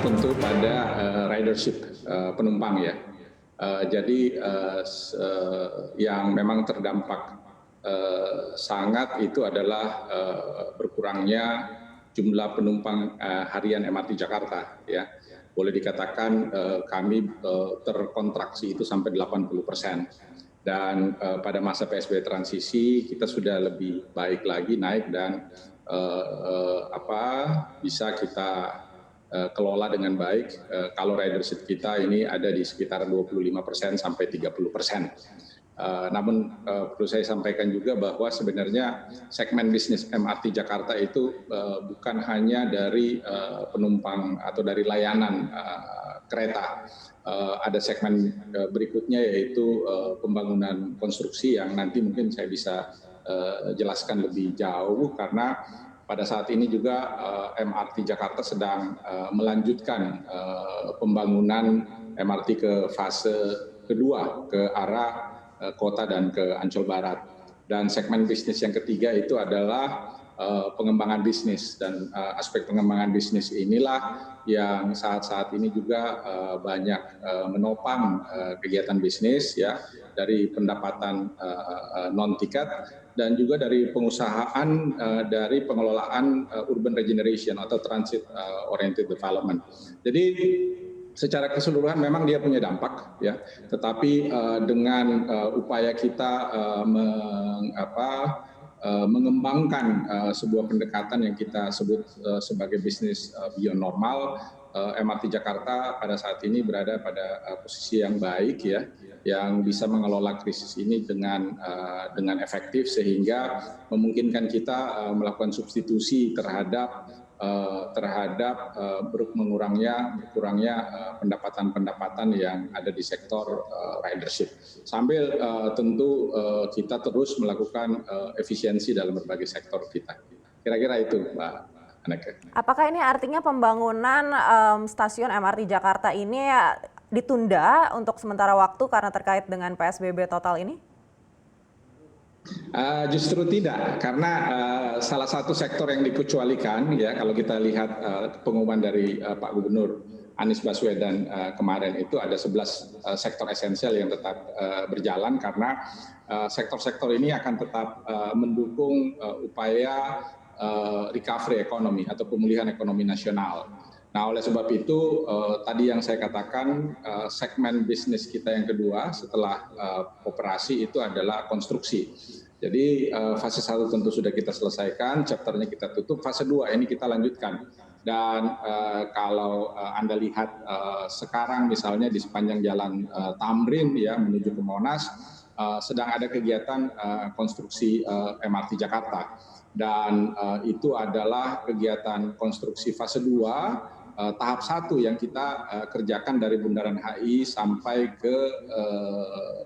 Tentu pada ridership penumpang ya. Jadi yang memang terdampak sangat itu adalah berkurangnya jumlah penumpang harian MRT Jakarta ya. Boleh dikatakan kami terkontraksi itu sampai 80%. Dan pada masa PSBB transisi kita sudah lebih baik lagi naik dan bisa kita kelola dengan baik kalau ridership kita ini ada di sekitar 25% sampai 30%. Namun perlu saya sampaikan juga bahwa sebenarnya segmen bisnis MRT Jakarta itu bukan hanya dari penumpang atau dari layanan kereta. Ada segmen berikutnya yaitu pembangunan konstruksi yang nanti mungkin saya bisa jelaskan lebih jauh karena pada saat ini juga MRT Jakarta sedang melanjutkan pembangunan MRT ke fase kedua ke arah kota dan ke Ancol Barat. Dan segmen bisnis yang ketiga itu adalah pengembangan bisnis dan aspek pengembangan bisnis inilah yang saat-saat ini juga banyak menopang kegiatan bisnis ya dari pendapatan non tiket dan juga dari pengusahaan dari pengelolaan urban regeneration atau transit oriented development. Jadi secara keseluruhan memang dia punya dampak ya, tetapi dengan upaya kita mengembangkan sebuah pendekatan yang kita sebut sebagai bisnis beyond normal, MRT Jakarta pada saat ini berada pada posisi yang baik ya, yang bisa mengelola krisis ini dengan efektif sehingga memungkinkan kita melakukan substitusi terhadap berkurangnya pendapatan-pendapatan yang ada di sektor ridership. Sambil tentu kita terus melakukan efisiensi dalam berbagai sektor kita. Kira-kira itu, Mbak Aneka. Apakah ini artinya pembangunan stasiun MRT Jakarta ini ditunda untuk sementara waktu karena terkait dengan PSBB total ini? Justru tidak, karena salah satu sektor yang dikecualikan ya kalau kita lihat pengumuman dari Pak Gubernur Anies Baswedan kemarin itu ada 11 sektor esensial yang tetap berjalan karena sektor-sektor ini akan tetap mendukung upaya recovery ekonomi atau pemulihan ekonomi nasional. Nah, oleh sebab itu tadi yang saya katakan segmen bisnis kita yang kedua setelah operasi itu adalah konstruksi. Jadi fase 1 tentu sudah kita selesaikan, chapternya kita tutup, fase 2 ini kita lanjutkan. Dan kalau Anda lihat sekarang misalnya di sepanjang jalan Tamrin ya menuju ke Monas sedang ada kegiatan konstruksi MRT Jakarta. Dan itu adalah kegiatan konstruksi fase 2 tahap 1 yang kita kerjakan dari Bundaran HI sampai ke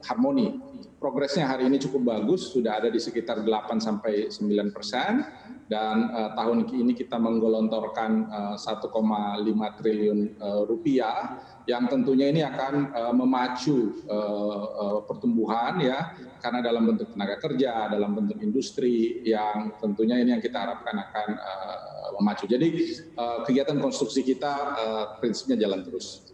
Harmoni. Progresnya hari ini cukup bagus, sudah ada di sekitar 8-9%, dan tahun ini kita menggelontorkan 1,5 triliun rupiah, yang tentunya ini akan memacu pertumbuhan ya, karena dalam bentuk tenaga kerja, dalam bentuk industri, yang tentunya ini yang kita harapkan akan memacu. Jadi kegiatan konstruksi kita prinsipnya jalan terus.